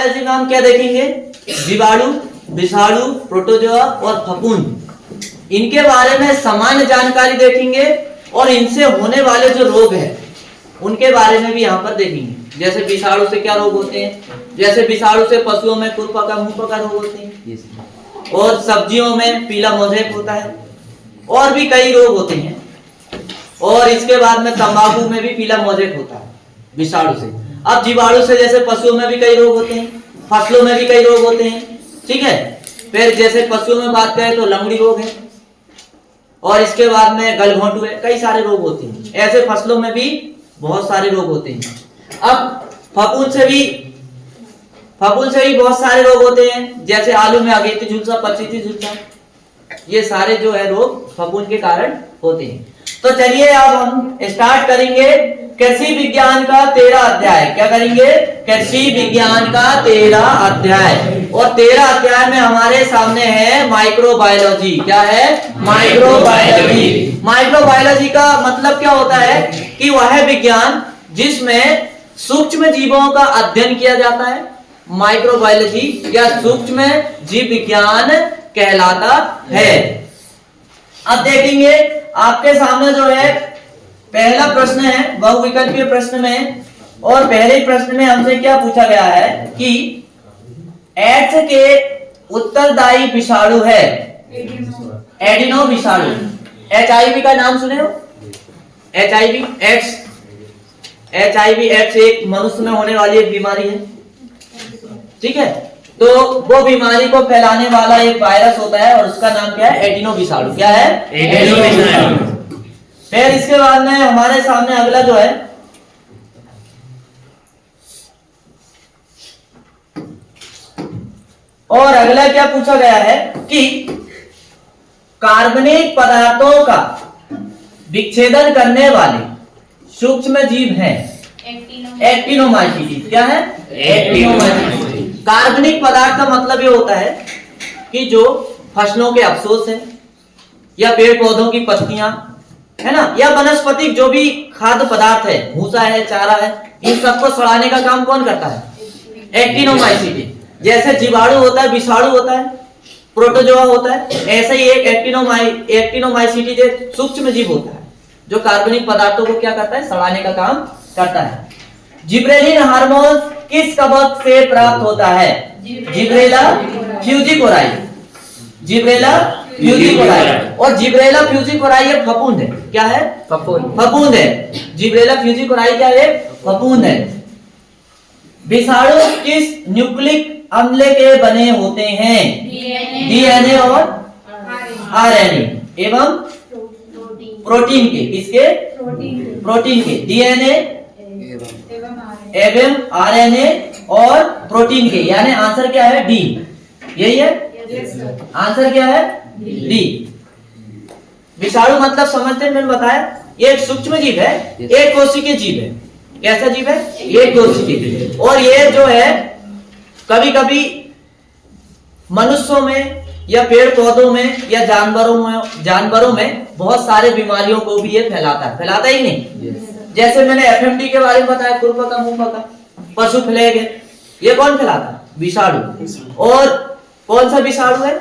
Microbiology में हम क्या देखेंगे? जीवाणु, विषाणु, प्रोटोजोआ और फफूंद, इनके बारे में सामान्य जानकारी देखेंगे और इनसे होने वाले जो रोग हैं उनके बारे में भी यहाँ पर देखेंगे। जैसे विषाणु से क्या रोग होते हैं, जैसे विषाणु से पशुओं में खुरपका मुंहपका रोग होते हैं, और सब्जियों में पीला मोज़ेक होता है, और भी कई रोग होते हैं। और इसके बाद में तंबाकू में भी पीला मोज़ेक होता है विषाणु से। अब जीवाणु से जैसे पशुओं में भी कई रोग होते हैं, फसलों में भी कई रोग होते हैं, ठीक है। फिर जैसे पशुओं में बात करें तो लंगड़ी रोग है, और इसके बाद में गलघोंटू है, कई सारे रोग होते हैं। ऐसे फसलों में भी बहुत सारे रोग होते हैं। अब फफूंद से भी बहुत सारे रोग होते हैं, जैसे आलू में अगेती झुलसा, पचीती झुलसा, ये सारे जो है रोग फफूंद के कारण होते हैं। तो चलिए अब हम स्टार्ट करेंगे कृषि विज्ञान का 13 अध्याय। क्या करेंगे? कृषि विज्ञान का 13 अध्याय। और 13 अध्याय में हमारे सामने है माइक्रोबायोलॉजी। क्या है? माइक्रोबायोलॉजी। माइक्रोबायोलॉजी का मतलब क्या होता है कि वह विज्ञान जिसमें सूक्ष्म जीवों का अध्ययन किया जाता है, माइक्रोबायोलॉजी या सूक्ष्म जीव विज्ञान कहलाता है। अब देखेंगे आपके सामने जो है पहला प्रश्न है बहुविकल्पीय प्रश्न में, और पहले प्रश्न में हमसे क्या पूछा गया है कि एड्स के उत्तरदायी विषाणु है एडिनो विषाणु। HIV का नाम सुने हो? HIV एड्स एक मनुष्य में होने वाली एक बीमारी है, ठीक है। तो वो बीमारी को फैलाने वाला एक वायरस होता है और उसका नाम क्या है? एडिनो विषाणु। क्या है? एडिनो विषाणु। फिर इसके बाद में हमारे सामने अगला जो है और अगला क्या पूछा गया है कि कार्बनिक पदार्थों का विच्छेदन करने वाले सूक्ष्म जीव हैं एक्टिनोमाइसीटी। क्या है? एक्टिनोमाइसीटी। कार्बनिक पदार्थ का मतलब ये होता है कि जो फसलों के अवशेष है या पेड़ पौधों की पत्तियां है ना, या वनस्पतिक जो भी खाद्य पदार्थ है, भूसा है, चारा है, इन सबको सड़ाने का काम कौन करता है? एक्टिनोमाइसीटी। जैसे जीवाणु होता है, विषाणु होता है, प्रोटोजोआ होता है, ऐसे ही एक एक्टिनोमाइसीटी जो सूक्ष्म जीव होता है जो कार्बनिक पदार्थों को क्या करता है? सड़ाने का काम करता है। जिब्रेलिन हार्मोन किस कवक से प्राप्त होता है? जिब्रेला फ्यूजिकोराई। जिब्रेला फ्यूजिकोराई। और जिब्रेला फ्यूजिकोराई एक फफूंद है। क्या है? फफूंद है। जिब्रेला फ्यूजिकोराई क्या है? फफूंद है। विषाणु किस न्यूक्लिक अम्ल के बने होते हैं? DNA और RNA एवं प्रोटीन के। किसके? प्रोटीन के। DNA एवं RNA और प्रोटीन के, यानी आंसर क्या है? डी। यही है आंसर। क्या है? डी। विषाणु मतलब समझते हैं, मैंने बताया ये एक सूक्ष्म जीव है, एक कोशिकीय जीव है। कैसा जीव है? एक कोशिकीय। और ये जो है कभी कभी मनुष्यों में या पेड़ पौधों में या जानवरों में बहुत सारे बीमारियों को भी ये फैलाता ही नहीं। जैसे मैंने FMD के बारे में बताया, खुरपका मुंहपका, पशु प्लेग है, ये कौन फैलाता? विषाणु। और कौन सा विषाणु है?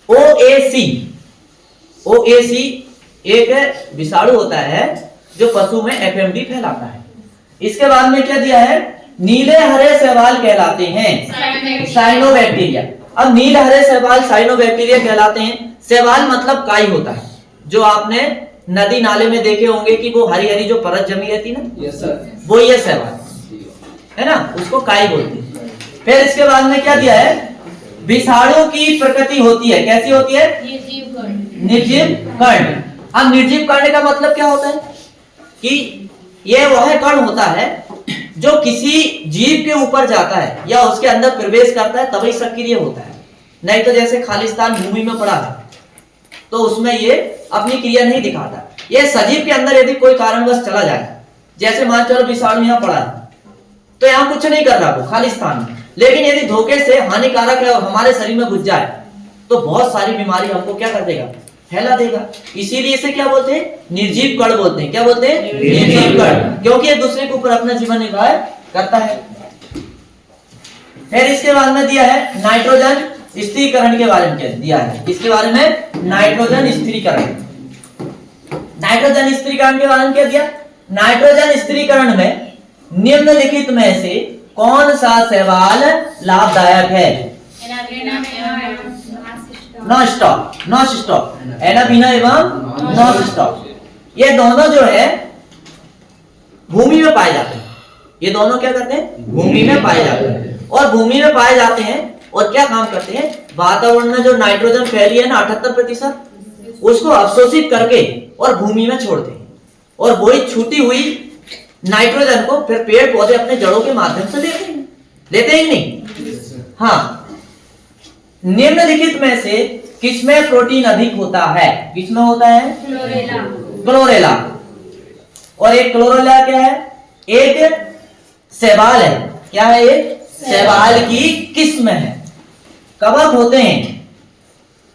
OAC एक विषाणु होता है जो पशु में FMD फैलाता है। इसके बाद में क्या दिया है? नीले हरे शैवाल कहलाते हैं साइनोबैक्टीरिया। अब नीले हरे शैवाल साइनोबैक्टीरिया कहलाते हैं। शैवाल मतलब काई होता है, जो आपने नदी नाले में देखे होंगे कि वो हरी हरी जो परत जमी रहती है ना, यस सर, वो ये शैवाल है ना, उसको काई बोलते हैं। फिर इसके बाद में क्या दिया है? विषाणु की प्रकृति होती है, कैसी होती है? निर्जीव कण। अब निर्जीव कण का मतलब क्या होता है कि यह वह कण होता है जो किसी जीव के ऊपर जाता है या उसके अंदर प्रवेश करता है तभी सक्रिय होता है, नहीं तो जैसे खालिस्तान भूमि में पड़ा है तो उसमें ये अपनी क्रिया नहीं दिखाता। ये सजीव के अंदर यदि कोई कारणवश चला जाए, जैसे मान चलो विषाणु यहाँ पड़ा है तो यहाँ कुछ नहीं कर रहा वो खालिस्तान में, लेकिन यदि धोखे से हानिकारक है और हमारे शरीर में घुस जाए तो बहुत सारी बीमारी हमको क्या कर देगा? फैला देगा। इसीलिए इसे क्या बोलते हैं? निर्जीव कण बोलते हैं। क्या बोलते हैं? निर्जीव कण, क्योंकि एक दूसरे के ऊपर अपना जीवन निर्वाह करता है। फिर इसके बाद में दिया है नाइट्रोजन स्थिरीकरण के बारे में क्या दिया है, इसके बारे में नाइट्रोजन स्थिरीकरण। नाइट्रोजन स्थिरीकरण के बारे में क्या दिया, नाइट्रोजन स्थिरीकरण में निम्नलिखित में से कौन सा शैवाल लाभदायक है? नॉनस्टॉप, एनाबीना एवं नॉनस्टॉप। ये दोनों जो है भूमि में पाए जाते हैं। ये दोनों क्या करते हैं? भूमि में पाए जाते हैं। और भूमि में पाए जाते हैं और क्या काम करते हैं? वातावरण में जो नाइट्रोजन फैली है ना 78%, उसको अवशोषित करके और भूमि में छोड़ते हैं। और वही छूटी हुई नाइट्रोजन को फिर पेड़ पौधे अपने जड़ों के माध्यम से लेते ही नहीं। हाँ, निम्नलिखित में से किसमें प्रोटीन अधिक होता है? किसमें होता है? क्लोरेला। और एक क्लोरेला क्या है? एक शैवाल है। क्या है? एक शैवाल की किस्म है। कवक होते हैं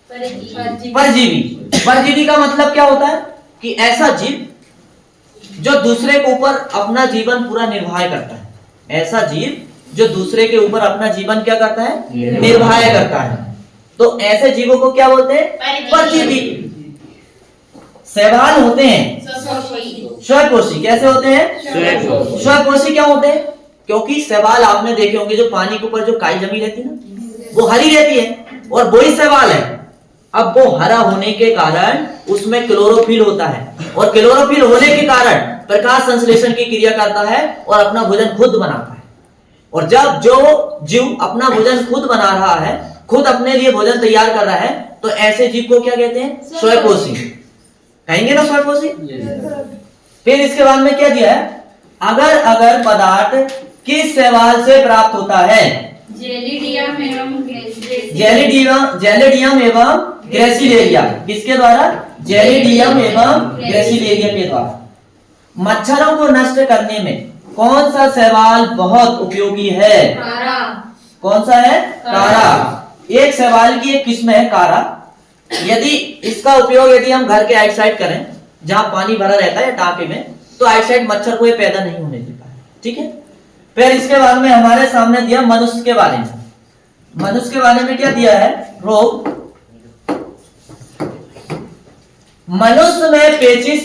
परजीवी। परजीवी का मतलब क्या होता है कि ऐसा जीव जो दूसरे के ऊपर अपना जीवन पूरा निर्वाह करता है। ऐसा जीव जो दूसरे के ऊपर अपना जीवन क्या करता है? निर्वाह करता है। तो ऐसे जीवों को क्या बोलते हैं? परजीवी। शैवाल होते हैं स्वयंपोषी। कैसे होते हैं? स्वयंपोषी क्यों होते हैं? क्योंकि शैवाल आपने देखे होंगे जो पानी के ऊपर जो काई जमी रहती है ना, वो हरी रहती है और वही शैवाल है। अब वो हरा होने के कारण उसमें क्लोरोफिल होता है और क्लोरोफिल होने के कारण प्रकाश संश्लेषण की क्रिया करता है और अपना भोजन खुद बनाता है। और जब जो जीव अपना भोजन खुद बना रहा है, खुद अपने लिए भोजन तैयार कर रहा है, तो ऐसे जीव को क्या कहते हैं? स्वयंपोषी। कहेंगे ना स्वयंपोषी। फिर इसके बाद में क्या दिया है? अगर पदार्थ किस शैवाल से प्राप्त होता है? जेलिडियम एवं ग्रेसिलेरिया। किसके द्वारा? जेलिडियम एवं ग्रेसिलेरिया के द्वारा। मच्छरों को नष्ट करने में कौन सा शैवाल बहुत उपयोगी है? कौन सा है? कारा। एक शैवाल की एक किस्म है कारा। यदि इसका उपयोग यदि हम घर के आउटसाइड करें, जहां पानी भरा रहता है टाँके में, तो आउटसाइड मच्छर को ये पैदा नहीं होने देता है। ठीक है। फिर इसके बाद में हमारे सामने दिया मनुष्य के बारे में। मनुष्य के बारे में क्या दिया है? रोग। मनुष्य में पेचिश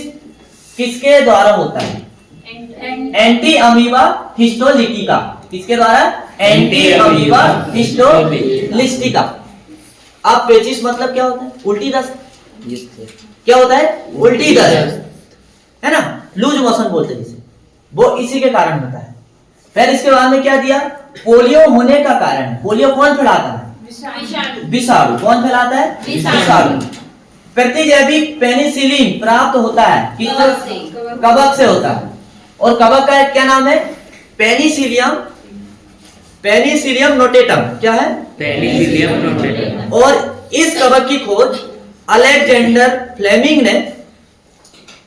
किसके द्वारा होता है? Anti amoeba histolytica. किसके द्वारा? Anti amoeba histolytica. अब पेचिश मतलब क्या होता है? उल्टी दस्त। क्या होता है? उल्टी दस्त, है ना, लूज मोशन बोलते हैं जिसे, वो इसी के कारण होता है। फिर इसके बाद में क्या दिया? पोलियो होने का कारण। पोलियो कौन फैलाता है? विषाणु। कौन फैलाता है? विषाणु। प्रतिजैविक पेनिसिलिन प्राप्त होता है किससे? कवक से होता है। और कवक का क्या नाम है? Penicillium notatum. क्या है? Penicillium notatum. और इस कवक की खोज अलेक्जेंडर फ्लेमिंग ने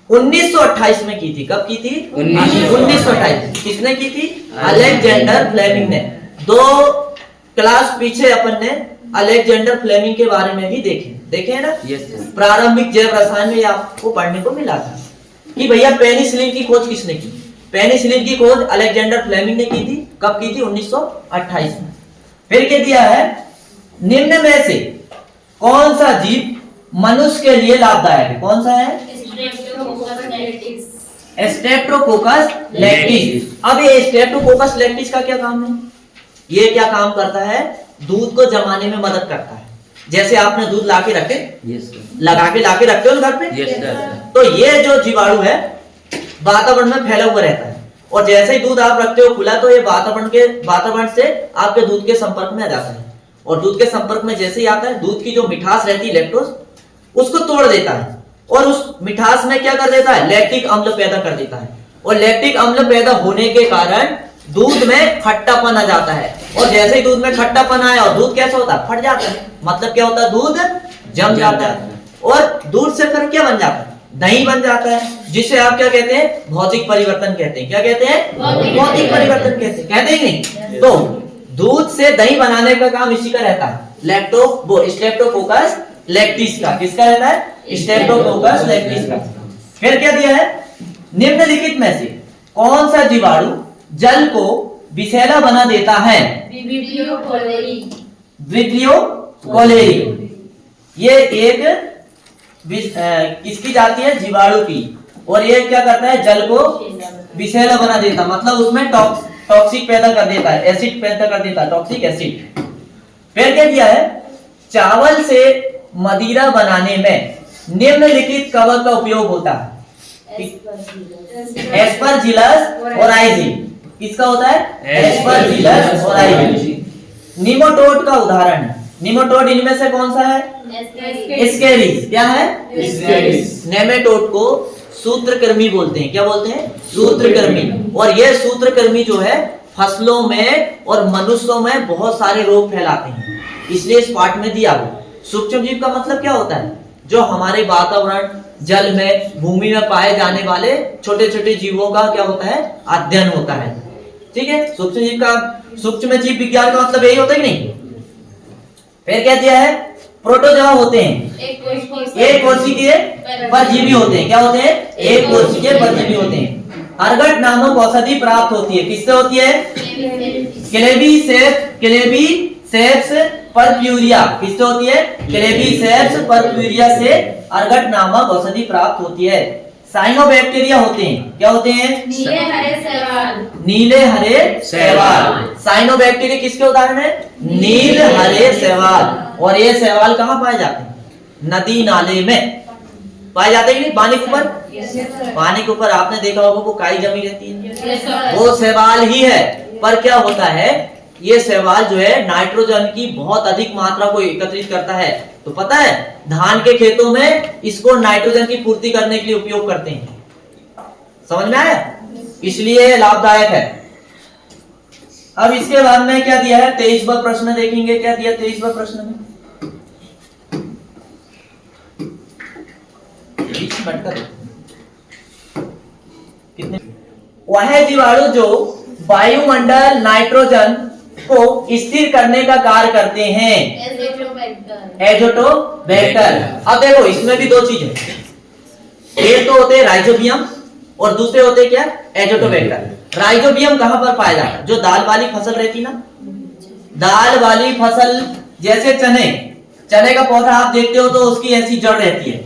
1928 में की थी। कब की थी? 1928। किसने की थी? अलेक्जेंडर फ्लेमिंग ने। 2 क्लास पीछे अपन ने अलेक्जेंडर फ्लेमिंग के बारे में भी देखे है ना। प्रारंभिक जैव रसायन में आपको पढ़ने को मिला था कि भैया पेनिसिलिन की खोज किसने की? पेनिसिलिन की खोज अलेक्जेंडर फ्लेमिंग ने की थी। कब की थी? 1928 में। फिर क्या दिया है? निम्न में से कौन सा जीव मनुष्य के लिए लाभदायक है? कौन सा है? Streptococcus lactis. अब ये स्ट्रेप्टोकोकस लैक्टिस का क्या काम है? ये क्या काम करता है? दूध को जमाने में मदद करता है। जैसे आपने दूध लाके रखे, लगा के लाके रखते हो घर पे, तो ये जो जीवाणु है वातावरण में फैला हुआ रहता है। और जैसे ही दूध आप रखते हो खुला, तो ये वातावरण से आपके दूध के संपर्क में आ जाता है। और दूध के संपर्क में जैसे ही आता है, दूध की जो मिठास रहती है लैक्टोज, उसको तोड़ देता है और उस मिठास में क्या कर देता है? लैक्टिक अम्ल पैदा कर देता है। और लैक्टिक अम्ल पैदा होने के कारण दूध में खट्टापन आ जाता है। और जैसे ही दूध में खट्टापन आया, और दूध कैसा होता है? फट जाता है। मतलब क्या होता है? दूध जम जाता है। और दूध से फिर क्या बन जाता है? दही बन जाता है, जिसे आप क्या कहते हैं? भौतिक परिवर्तन कहते हैं। क्या कहते हैं? भौतिक परिवर्तन कहते हैं। कहते ही नहीं। तो दूध से दही बनाने का काम इसी का रहता है, स्ट्रेप्टोकोकस लैक्टिस का। किसका रहता है? स्ट्रेप्टोकोकस लैक्टिस का। फिर क्या दिया है? निम्नलिखित में से कौन सा जीवाणु जल को विषैला बना देता है। Vibrio cholerae. विब्रियो कोलेरी, ये एक किसकी जाती है? जीवाणु की। और ये क्या करता है? जल को विषैला बना देता, मतलब उसमें टॉक्सिक पैदा कर देता है, एसिड पैदा कर देता है, टॉक्सिक एसिड। फिर क्या किया है? चावल से मदिरा बनाने में निम्नलिखित कवक का उपयोग होता है। एस्परजिलस ओराइजी, किसका होता है? Aspergillus oryzae. निमोटोड का उदाहरण है। निमोटोड इनमें से कौन सा है? एस्केरिस। क्या है? एस्केरिस। नेमेटोड को सूत्रकृमि बोलते हैं। क्या बोलते हैं? सूत्रकृमि। और ये सूत्रकृमि जो है फसलों में और मनुष्यों में बहुत सारे रोग फैलाते हैं, इसलिए इस पाठ में दिया हुआ। सूक्ष्म जीव का मतलब क्या होता है? जो हमारे वातावरण, जल में, भूमि में पाए जाने वाले छोटे छोटे जीवों का क्या होता है? अध्ययन होता है। ठीक है, सूक्ष्म जीव का, सूक्ष्म जीव विज्ञान का मतलब यही होता है कि नहीं? फिर क्या दिया है? प्रोटोजोआ होते हैं, एक कोशिकीय परजीवी होते हैं। क्या होते हैं? एक कोशिकीय परजीवी होते हैं। अर्गट नामक औषधि प्राप्त होती है, किससे होती है? क्लेबीसेप्स परप्यूरिया, किससे होती है? क्लेबीसेप्स परप्यूरिया से अर्गट नामक औषधि प्राप्त होती है। साइनोबैक्टीरिया होते हैं। क्या होते हैं? नीले हरे शैवाल। नीले हरे शैवाल। साइनोबैक्टीरिया किसके उदाहरण है? नील हरे शैवाल। और ये शैवाल कहाँ पाए जाते हैं? नदी नाले में पाए जाते हैं कि नहीं? पानी के ऊपर, पानी के ऊपर आपने देखा होगा वो काई जमी रहती है, वो शैवाल ही है। पर क्या होता है? ये शैवाल जो है नाइट्रोजन की बहुत अधिक मात्रा को एकत्रित करता है। तो पता है धान के खेतों में इसको नाइट्रोजन की पूर्ति करने के लिए उपयोग करते हैं। समझ में आया? इसलिए लाभदायक है। अब इसके बाद में क्या दिया है? 23वां प्रश्न देखेंगे। क्या दिया 23वां प्रश्न में? कितने? वह जीवाणु जो वायुमंडल नाइट्रोजन को स्थिर करने का कार्य करते हैं, एजोटोबैक्टर। अब देखो इसमें भी दो चीज है, एक तो होते हैं राइजोबियम और दूसरे होते हैं क्या? एजोटोबैक्टर। राइजोबियम कहां पर पाया जाता है? जो दाल वाली फसल रहती ना, दाल वाली फसल, जैसे चने का पौधा आप देखते हो तो उसकी ऐसी जड़ रहती है।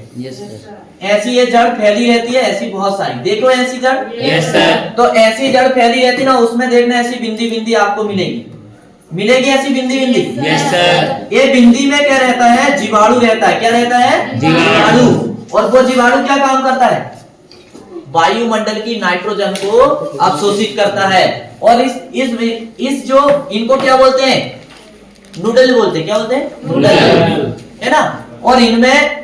ऐसी ये जड़ फैली रहती है, ऐसी बहुत सारी, देखो ऐसी जड़। Yes sir. तो ऐसी जड़ फैली रहती ना, उसमें देखना ऐसी बिंदी बिंदी आपको मिलेगी ऐसी बिंदी बिंदी। Yes sir. ये बिंदी में क्या रहता है? जीवाणु रहता है। क्या रहता है? जीवाणु। और वो जीवाणु क्या काम करता है? वायुमंडल की नाइट्रोजन को अवशोषित करता है। और इस जो इनको क्या बोलते हैं? नूडल बोलते हैं। क्या बोलते हैं? नूडल, है ना। और इनमें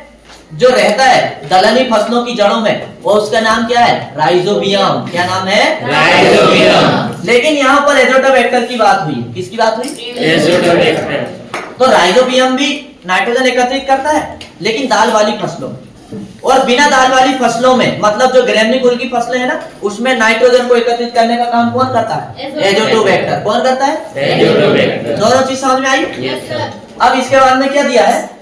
जो रहता है दलहनी फसलों की जड़ों में, वो उसका नाम क्या है? राइजोबियम। क्या नाम है? राइजोबियम। लेकिन यहाँ पर एजोटोबैक्टर की बात हुई। किसकी बात हुई? एजोटोबैक्टर। तो राइजोबियम भी नाइट्रोजन एकत्रित करता है, लेकिन दाल वाली फसलों और बिना दाल वाली फसलों में, मतलब जो ग्रेमनी कुल की फसलें है ना, उसमें नाइट्रोजन को एकत्रित करने का काम कौन करता है? एजोटोबैक्टर। कौन करता है? एजोटोबैक्टर। दोनों चीज समझ में आई? Yes sir. अब इसके बाद में क्या दिया है?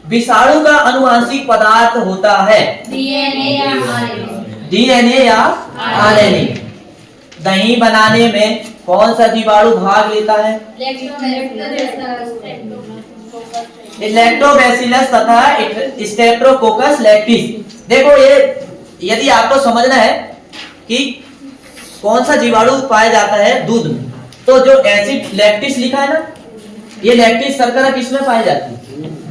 विषाणु का अनुवांशिक पदार्थ होता है डीएनए या आरएनए। डीएनए या आरएनए। दही बनाने में कौन सा जीवाणु भाग लेता है? लैक्टोबैसिलस तथा स्ट्रेप्टोकोकस लैक्टिस। देखो ये यदि आपको समझना है कि कौन सा जीवाणु पाया जाता है दूध में, तो जो एसिड लैक्टिस लिखा है ना, ये लैक्टिस शर्करा किसमें पाई जाती है?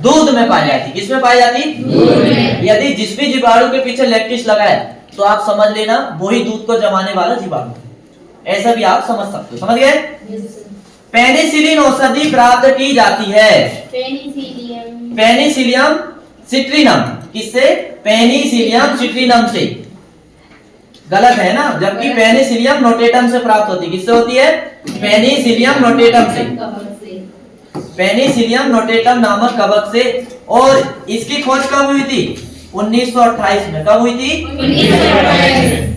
दूध में पाई जाती है। किसमें पाई जाती? दूध में। यदि जिस भी जीवाणु के पीछे लैक्टिस लगा है तो आप समझ लेना वही दूध को जमाने वाला जीवाणु, ऐसा भी आप समझ सकते हो। समझ गए? पेनिसिलिन औषधि प्राप्त की जाती है पेनिसिलियम सिट्रिनम। किससे? पेनिसिलियम सिट्रिनम से। गलत है ना, जबकि पेनिसिलियम नोटेटम से प्राप्त होती है। किससे होती है? पेनिसिलियम नोटेटम से। पेनिसिलियम नोटेटम नामक कवक से। और इसकी खोज कब हुई थी? 1928 में। कब हुई थी? 1928।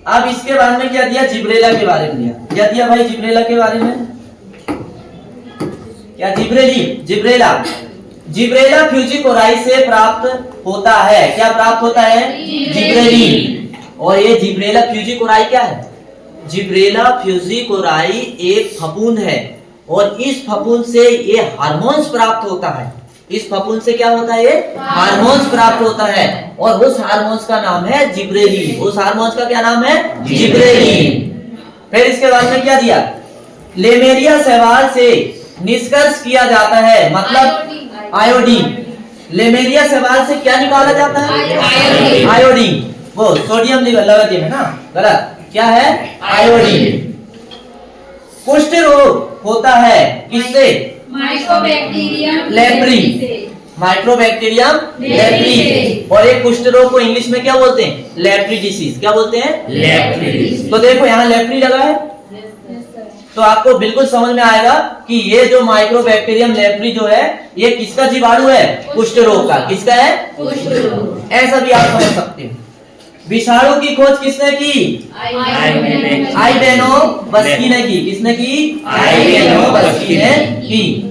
अब इसके बाद में क्या दिया? जिब्रेला के बारे में दिया। क्या दिया भाई जिब्रेला के बारे में? क्या? जिब्रेला फ्यूजिकोराई से प्राप्त होता है। क्या प्राप्त होता है? जिब्रेलिन। और ये जिब्रेला फ्यूजिकोराई क्या है? जिब्रेला फ्यूजिकोराई एक फफूंद है और इस फफूंद से ये हार्मोन्स प्राप्त होता है। इस फफूंद से क्या होता है? ये हार्मोन्स प्राप्त होता है और उस हार्मोन्स का नाम है जिब्रेलिन। उस हार्मोन्स का क्या नाम है? जिब्रेलिन। फिर इसके बाद में क्या दिया? लेमेरिया शैवाल से निष्कर्ष किया जाता है, मतलब आयोडीन। लेमेरिया शैवाल से क्या निकाला जाता है? आयोडीन। वो सोडियम लगा है ना, गलत। क्या है? आयोडीन। कुष्ठ रोग होता है किससे? Mycobacterium leprae. Mycobacterium leprae. और एक कुष्ठ रोग को इंग्लिश में क्या बोलते हैं? Leprae disease. क्या बोलते हैं? Leprae disease. तो देखो यहाँ लेप्री लगा है, तो आपको बिल्कुल समझ में आएगा कि ये जो माइक्रोबैक्टीरियम लेप्री जो है ये किसका जीवाणु है? कुष्ठ रोग का। किसका है? ऐसा भी आप समझ सकते हो। विषाणु की खोज किसने की? आइबेनो बस्की ने की। किसने की? आइबेनो बस्की ने की।